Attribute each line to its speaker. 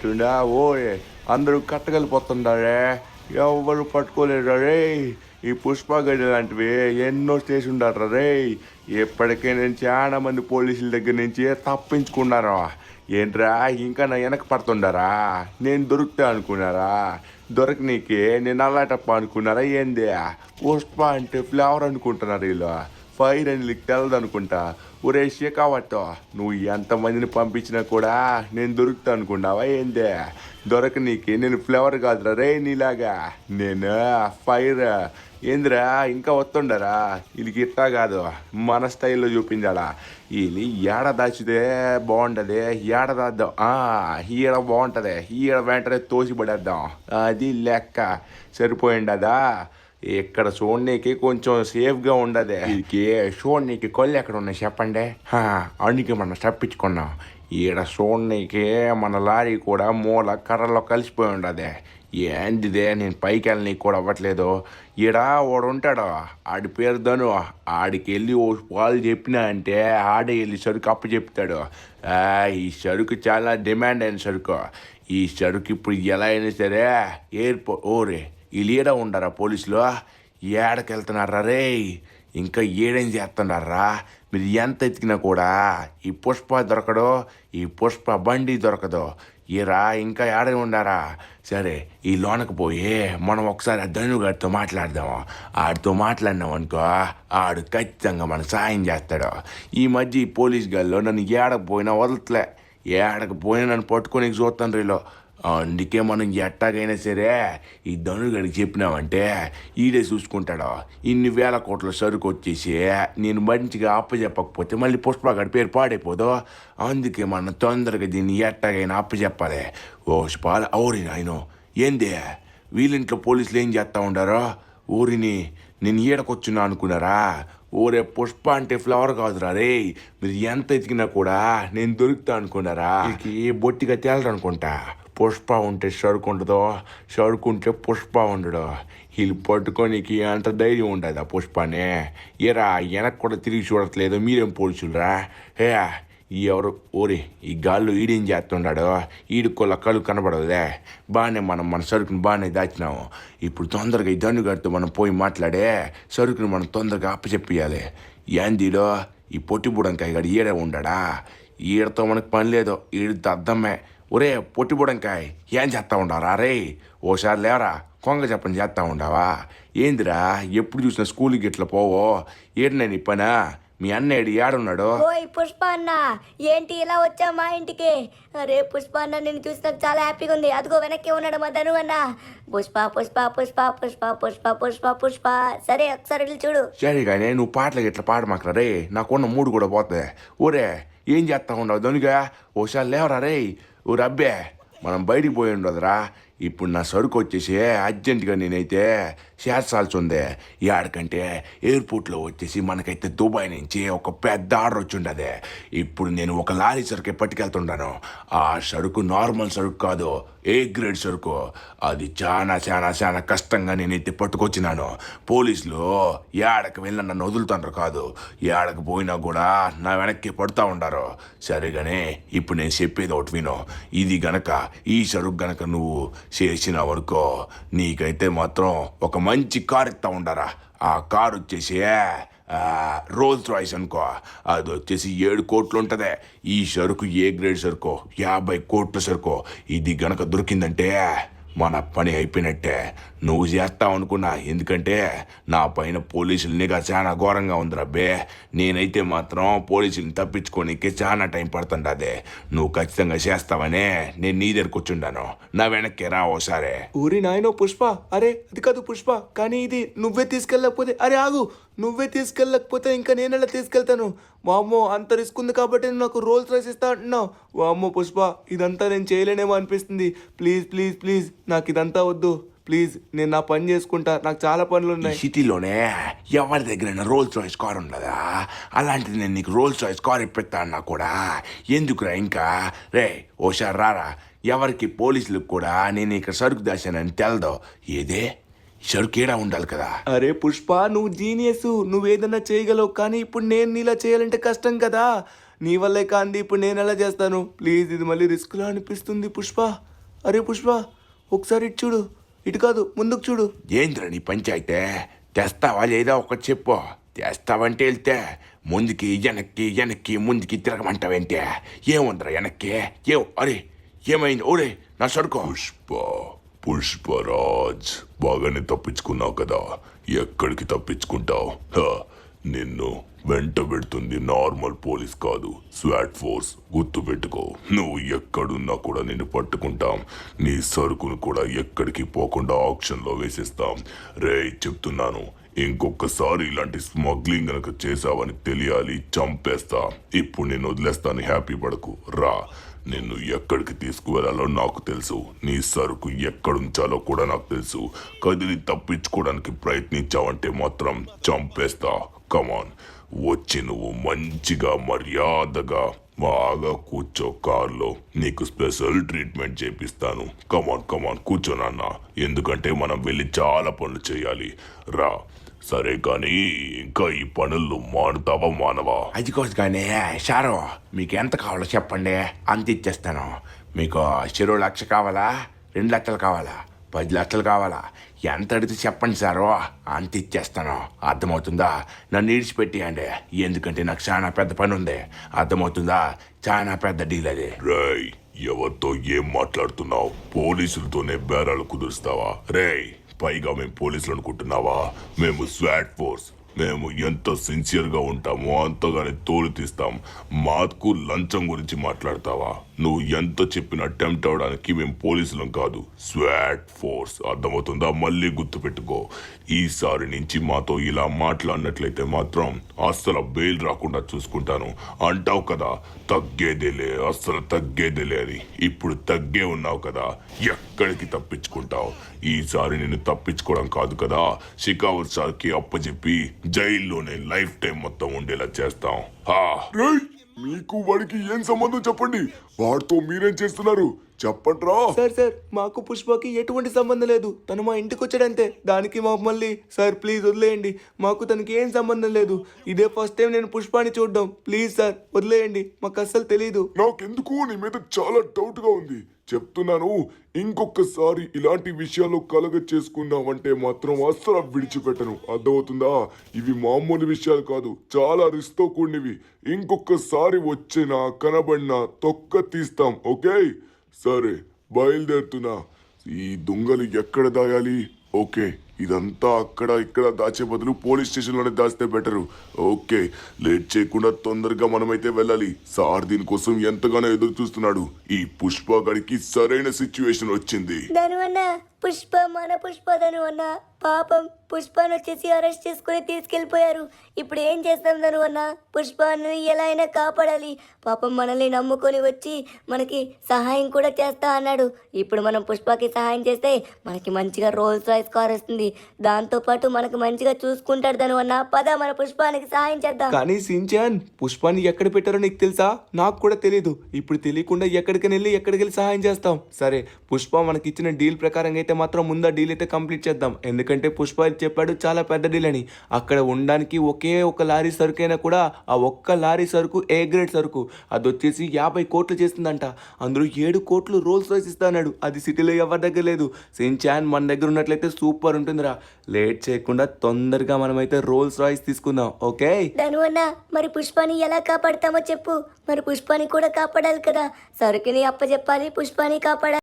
Speaker 1: చూడా ఓయ్ అందరూ కట్టగలిపోతుండారే, ఎవరు పట్టుకోలేరు రే. ఈ పుష్పగడి లాంటివి ఎన్నో స్టేషన్ ఉండారు రే. ఇప్పటికే నేను చాలా మంది పోలీసుల దగ్గర నుంచి తప్పించుకున్నారా. ఏంట్రా ఇంకా నా వెనక పడుతుండారా? నేను దొరుకుతా అనుకున్నారా? దొరకనీకి నేను అల్లాటప్ప అనుకున్నారా ఏంది? పుష్ప అంటే ఫ్లేవర్ అనుకుంటున్నారు వీళ్ళు. ఫైర్ అని తెలదు అనుకుంటా. ఒరే షేకావట్టో, నువ్వు ఎంతమందిని పంపించినా కూడా నేను దొరుకుతా అనుకున్నావా ఏందే? దొరకనీకి నేను ఫ్లేవర్ కాదురా రే నీలాగా, నేను ఫైర్. ఏందిరా ఇంకా వస్తుండరా? వీళ్ళకి ఇట్టా కాదు, మన స్టైల్లో చూపించాలా. వీళ్ళు ఏడ దాచితే బాగుంటుంది, ఏడ దాద్దాం, ఈడ బాగుంటుంది, ఈడ వెంటనే తోసిపడేద్దాం, అది లెక్క. సరిపోయిండదా? ఇక్కడ చూడనీకి కొంచెం సేఫ్గా ఉండదు. ఇది చూడనీకి కళ్ళు ఎక్కడ ఉన్నాయి చెప్పండి? అందుకే మనం తప్పించుకున్నాం. ఈడ చూడనీకి మన లారీ కూడా మూల కర్రలో కలిసిపోయి ఉండదు. ఏంటిదే నేను పైకి వెళ్ళనీకి కూడా అవ్వట్లేదు. ఈడ వాడు ఉంటాడు, ఆడి పేరు ధను. ఆడికి వెళ్ళి ఓ పాలు చెప్పినా అంటే ఆడే వెళ్ళి సరుకు అప్పు చెప్తాడు. ఈ సరుకు చాలా డిమాండ్ అయిన సరుకు. ఈ సరుకు ఇప్పుడు ఎలా అయినా సరే ఓరే ఈ లీడ ఉండరా పోలీసులు? ఏడకి వెళ్తున్నారా రే? ఇంకా ఏడేం చేస్తున్నారా? మీరు ఎంత ఎతికినా కూడా ఈ పుష్ప దొరకడు, ఈ పుష్ప బండి దొరకదు. ఈరా ఇంకా ఏడ ఉండారా? సరే ఈ లోనకు పోయి మనం ఒకసారి ఆ ధనుగాడితో మాట్లాడదాము. ఆడితో మాట్లాడినాం అనుకో, ఆడు ఖచ్చితంగా మనకు సాయం చేస్తాడు. ఈ మధ్య ఈ పోలీస్ గాల్లో నన్ను ఏడకు పోయినా వదలట్లే. ఏడకు పోయినా నన్ను పట్టుకొని చూస్తాను రీలో. అందుకే మనం ఎట్టాగైనా సరే ఈ ధనుగడికి చెప్పినామంటే ఈడే చూసుకుంటాడు. ఇన్ని వేల కోట్ల సరుకు వచ్చేసి నేను మంచిగా అప్పచెప్పకపోతే మళ్ళీ పుష్పగడి పేరు పాడైపోదు. అందుకే మనం తొందరగా దీన్ని ఎట్టాగైనా అప్పచెప్పాలి. పాల ఊరి ఆయన ఏందే వీళ్ళింట్లో పోలీసులు ఏం చేస్తూ ఉండారో? ఊరిని నేను ఈడకొచ్చున్నా అనుకున్నారా? ఓరే పుష్ప అంటే ఫ్లవర్ కాదురా రే. మీరు ఎంత ఎతికినా కూడా నేను దొరుకుతా అనుకున్నారా? బొట్టిగా తేలరు అనుకుంటా. పుష్ప ఉంటే సరుకు ఉండదు, సరుకు ఉంటే పుష్ప ఉండడు. వీళ్ళు పట్టుకోనికి అంత ధైర్యం ఉండదు ఆ పుష్పనే. ఏరా వెనక్కి కూడా తిరిగి చూడట్లేదు, మీరేం పోలీసులరా? ఎవరు ఓరే ఈ గాల్లో ఈడేం చేస్తున్నాడు? ఈడుకోళ్ళ కళ్ళు కనబడదులే. బాగానే మనం మన సరుకుని బాగానే దాచినాము. ఇప్పుడు తొందరగా ఈ ధనుగాడితో మనం పోయి మాట్లాడే సరుకుని మనం తొందరగా అప్పచెప్పియాలి. ఏందీడో ఈ పొట్టి బుడంకాయ గడి ఈడే ఉండడా? ఈడతో మనకు పని లేదు, ఈడితో అర్థమే. ఒరే పొట్టి బుడంకాయ ఏం చేస్తా ఉండారా రే? ఓసారి లేవరా, కొంగ చెప్పని చేస్తా ఉండావా? ఏందిరా ఎప్పుడు చూసినా స్కూల్కి ఇట్లా పోవో? ఏడినా నీ పనా? మీ అన్నయ్య ఏడున్నాడు?
Speaker 2: ఓయ్ పుష్ప అన్న, ఏంటి ఇలా వచ్చా మా ఇంటికి? అరే పుష్ప అన్న, నేను చూసి నాకు చాలా హ్యాపీగా ఉంది. అదిగో వెనక్కి ఉన్నాడు మా ధను అన్న. పుష్ప పుష్ప పుష్ప పుష్ప పుష్ప పుష్ప పుష్ప. సరే ఒకసారి వెళ్ళి చూడు.
Speaker 1: సరే కానీ నువ్వు పాటలకి ఇట్లా పాడమాకరా రే, నాకున్న మూడు కూడా పోతుంది. ఊరే ఏం చేస్తా ఉండవు ధనుగా? ఓసారి లేవరా రే. ఊరు అబ్బే మనం బయటికి పోయి ఉండదురా. ఇప్పుడు నా సరుకు వచ్చేసి అర్జెంటుగా నేనైతే చేర్చాల్సి ఉంది. ఏడకంటే ఎయిర్పోర్ట్లో వచ్చేసి మనకైతే దుబాయ్ నుంచి ఒక పెద్ద ఆర్డర్ వచ్చి ఉండదు. ఇప్పుడు నేను ఒక లారీ సరుకు పట్టుకెళ్తున్నాను. ఆ సరుకు నార్మల్ సరుకు కాదు, ఏ గ్రేడ్ సరుకు. అది చాలా చాలా చాలా కష్టంగా నేనైతే పట్టుకొచ్చినాను. పోలీసులు ఏడకు వెళ్ళిన నన్ను వదులుతుంటారు కాదు, ఏడకు పోయినా కూడా నా వెనక్కి పడుతూ ఉండారు. సరిగానే ఇప్పుడు నేను చెప్పేది ఒకటి విను. ఇది గనక ఈ సరుకు గనక నువ్వు చేసినావనుకో, నీకైతే మాత్రం ఒక మంచి కారు ఇస్తా ఉండారా. ఆ కారు వచ్చేసి రోల్స్ రాయిస్ అనుకో, అది వచ్చేసి 7 కోట్లు ఉంటుంది. ఈ సరుకు ఏ గ్రేడ్ సరుకు, 50 కోట్ల సరుకు. ఇది గనక దొరికిందంటే మన పని అయిపోయినట్టే. నువ్వు చేస్తావు అనుకున్నా, ఎందుకంటే నా పైన పోలీసుల నిఘా చాలా ఘోరంగా ఉంది రబ్బే. నేనైతే మాత్రం పోలీసులను తప్పించుకోనికి చాలా టైం పడుతుండదే. నువ్వు ఖచ్చితంగా చేస్తావనే నేను నీ దగ్గరకు వచ్చుండాను. నా వెనక్కి రా ఓసారి.
Speaker 3: ఊరి నాయనో పుష్ప, అరే అది కాదు పుష్ప, కానీ ఇది నువ్వే తీసుకెళ్ళకపోతే, అరే ఆగు, నువ్వే తీసుకెళ్ళకపోతే ఇంకా నేనెలా తీసుకెళ్తాను? వామ్మో అంత రిస్క్ ఉంది కాబట్టి నాకు రోల్స్ రైస్ ఇస్తా అంటున్నావు. వామ్మో పుష్ప, ఇదంతా నేను చేయలేనేమో అనిపిస్తుంది. ప్లీజ్ ప్లీజ్ ప్లీజ్ నాకు ఇదంతా వద్దు ప్లీజ్. నేను నా పని చేసుకుంటా, నాకు చాలా పనులు ఉన్నాయి.
Speaker 1: సిటీలోనే ఎవరి దగ్గర రోల్స్ రాయిస్ కార్ ఉండదా? అలాంటిది నేను నీకు రోల్స్ రాయిస్ కార్ ఇప్పిస్తా అన్నా కూడా ఎందుకురా ఇంకా? రే ఓసారి రారా. ఎవరికి పోలీసులకు కూడా నేను ఇక్కడ సరుకు దాచానని తెలదో. ఏదే సరుకేడా ఉండాలి కదా.
Speaker 3: అరే పుష్ప, నువ్వు జీనియస్, నువ్వేదన్నా చేయగలవు, కానీ ఇప్పుడు నేను నీలా చేయాలంటే కష్టం కదా. నీ వల్లే కాంది ఇప్పుడు నేను ఎలా చేస్తాను? ప్లీజ్, ఇది మళ్ళీ రిస్క్లా అనిపిస్తుంది పుష్ప. అరే పుష్ప, ఒకసారి ఇటు చూడు. ఇటు కాదు, ముందుకు చూడు.
Speaker 1: ఏంద్ర నీ పంచాయితే? తెస్తావా లేదా ఒకటి చెప్పు. తెస్తావంటే వెళ్తే ముందుకి వెనక్కి ముందుకి తిరగమంటావేంటే? ఏముందిరా వెనక్కి? అరే ఏమైంది? ఓరే నా సరుకు.
Speaker 4: పుష్పరాజ్, బాగానే తప్పించుకున్నావు కదా. ఎక్కడికి తప్పించుకుంటావు? నిన్ను వెంట పెడుతుంది నార్మల్ పోలీస్ కాదు, స్వాట్ ఫోర్స్. గుర్తు పెట్టుకో. నువ్వు ఎక్కడున్నా కూడా నిన్ను పట్టుకుంటాం. నీ సరుకును కూడా ఎక్కడికి పోకుండా ఆక్షన్లో వేసేస్తాం. రేయ్ చెప్తున్నాను, ఇంకొకసారి ఇలాంటి స్మగ్లింగ్ గనక చేసావని తెలియాలి, చంపేస్తా. ఇప్పుడు నేను వదిలేస్తాను, హ్యాపీ పడకు. రా, నిన్ను ఎక్కడికి తీసుకువెళ్ళాలో నాకు తెలుసు. నీ సరుకు ఎక్కడుంచాలో కూడా నాకు తెలుసు. కదిలి తప్పించుకోవడానికి ప్రయత్నించావంటే మాత్రం చంపేస్తా. కమాన్, వచ్చి నువ్వు మంచిగా మర్యాదగా బాగా కూర్చో కార్లో. నీకు స్పెషల్ ట్రీట్మెంట్ చేపిస్తాను. కమాన్ కూర్చో నాన్న, ఎందుకంటే మనం వెళ్ళి చాలా పనులు చేయాలి. రా. సరే కానీ ఇంకా ఈ పనులు మానుతావా మానవా?
Speaker 1: అది కోసు కానీ షారో, మీకు ఎంత కావాలో చెప్పండి, అంత ఇచ్చేస్తాను. మీకు 1,00,000 కావాలా, 2 లక్షలు కావాలా, 10 లక్షలు కావాలా? ఎంత అడిగితే చెప్పండి సారో, అంత ఇచ్చేస్తాను. అర్థమవుతుందా? నన్ను ఇడిచిపెట్టేయండి, ఎందుకంటే నాకు చాలా పెద్ద పని ఉంది. అర్థమవుతుందా? చాలా పెద్ద డీల్ అది.
Speaker 4: రేయ్, ఎవరితో ఏం మాట్లాడుతున్నావు? పోలీసులతోనే బేరాలు కుదురుస్తావా? రేయ్, పైగా మేము పోలీసులు అనుకుంటున్నావా? మేము స్వాట్ ఫోర్స్. మేము ఎంత సిన్సియర్గా ఉంటామో అంతగానే తోలు తీస్తాం. మాకు లంచం గురించి మాట్లాడతావా? నువ్వు ఎంత చెప్పినా టెంప్ట్ అవడానికి మేము పోలీసులం కాదు, స్వాట్ ఫోర్స్. అర్థమవుతుందా? మళ్ళీ గుర్తుపెట్టుకో. ఈసారి నుంచి మాతో ఇలా మాట్లాడినట్లయితే మాత్రం అస్సలు బెయిల్ రాకుండా చూసుకుంటాను. అంటావు కదా తగ్గేదేలే, అస్సలు తగ్గేదేలే అని. ఇప్పుడు తగ్గే ఉన్నావు కదా, ఎక్కడికి తప్పించుకుంటావు? ఈసారి నేను తప్పించుకోవడం కాదు కదా, షికావర్ సార్కి అప్పచెప్పి జైల్లోనే లైఫ్ టైం మొత్తం ఉండేలా చేస్తాం.
Speaker 5: మీకు వాడికి ఏం సంబంధం చెప్పండి. వాడితో మీరేం చేస్తున్నారు చెప్పండ్రా.
Speaker 3: సార్, మాకు పుష్పకి ఎటువంటి సంబంధం లేదు. తను మా ఇంటికి వచ్చాడంతే. దానికి మమ్మల్ని సార్ ప్లీజ్ వదిలేయండి. మాకు తనకి ఏం సంబంధం లేదు. ఇదే ఫస్ట్ టైం నేను పుష్పాని చూడడం. ప్లీజ్ సార్ వదిలేయండి, మాకు అస్సలు తెలీదు.
Speaker 5: నాకెందుకు నీ మీద చాలా డౌట్ గా ఉంది. చెప్తున్నాను, ఇంకొకసారి ఇలాంటి విషయాలు కలగ చేసుకున్నావంటే మాత్రం అస్సలు విడిచిపెట్టను. అర్థమవుతుందా? ఇవి మామూలు విషయాలు కాదు, చాలా రిస్క్ తో కూడినవి. ఇంకొకసారి వచ్చినా కనబడినా తొక్క తీస్తాం. ఓకే సరే, బయలుదేరుతున్నా. ఈ దొంగలు ఎక్కడ దాయాలి? ఓకే, ఇదంతా అక్కడ ఇక్కడ దాచే బదులు పోలీస్ స్టేషన్లోనే దాస్తే బెటరు. ఓకే, లేట్ చేయకుండా తొందరగా మనమైతే వెళ్ళాలి. సార్ దీనికోసం ఎంతగానో ఎదురు చూస్తున్నాడు. ఈ పుష్ప గడికి సరైన సిచ్యువేషన్ వచ్చింది.
Speaker 2: ధనువన్న, పుష్ప మన పుష్ప ధనువన్న. పాపం పుష్పను వచ్చేసి అరెస్ట్ చేసుకుని తీసుకెళ్ళిపోయారు. ఇప్పుడు ఏం చేస్తాం ధనువన్న? పుష్పను ఎలా అయినా కాపాడాలి. పాపం మనల్ని నమ్ముకొని వచ్చి మనకి సహాయం కూడా చేస్తా అన్నాడు. ఇప్పుడు మనం పుష్పకి సహాయం చేస్తే మనకి మంచిగా రోల్స్ రాయ్స్ కార్ వస్తుంది. దాంతోపాటు మనకు మంచిగా చూసుకుంటాడు ధనువన్న. పద మన పుష్పానికి సహాయం చేద్దాం.
Speaker 3: కానీ సించాన్, పుష్పాన్ని ఎక్కడ పెట్టారో నీకు తెలుసా? నాకు కూడా తెలీదు. ఇప్పుడు తెలియకుండా ఎక్కడికి వెళ్ళి సహాయం చేస్తాం. సరే, పుష్ప మనకి ఇచ్చిన డీల్ ప్రకారంగా అయితే మాత్రం ముందు డీల్ అయితే కంప్లీట్ చేద్దాం. ఎందుకంటే పుష్ప చెప్పాడు చాలా పెద్ద డీల్ అని. అక్కడ ఉండడానికి ఒకే ఒక లారీ సరుకైనా కూడా ఆ ఒక్క లారీ సరుకు ఏ గ్రేడ్ సరుకు, అది వచ్చేసి 50 కోట్లు చేస్తుందంట. అందులో 7 కోట్లు రోల్స్ రాయ్స్ ఇస్తా అన్నాడు. అది సిటీలో ఎవరి దగ్గర లేదు. సించాన్ మన దగ్గర ఉన్నట్లయితే సూపర్ ఉంటుందిరా. లేట్ చేయకుండా తొందరగా మనమైతే రోల్స్ రాయ్స్ తీసుకుందాం. ఓకే
Speaker 2: ధనువన్న, మరి పుష్పాని ఎలా కాపాడతామో చెప్పు. మరి పుష్పాని కూడా కాపాడాలి కదా. సరుకుని అప్పచెప్పాలి, పుష్పాని కాపాడాలి.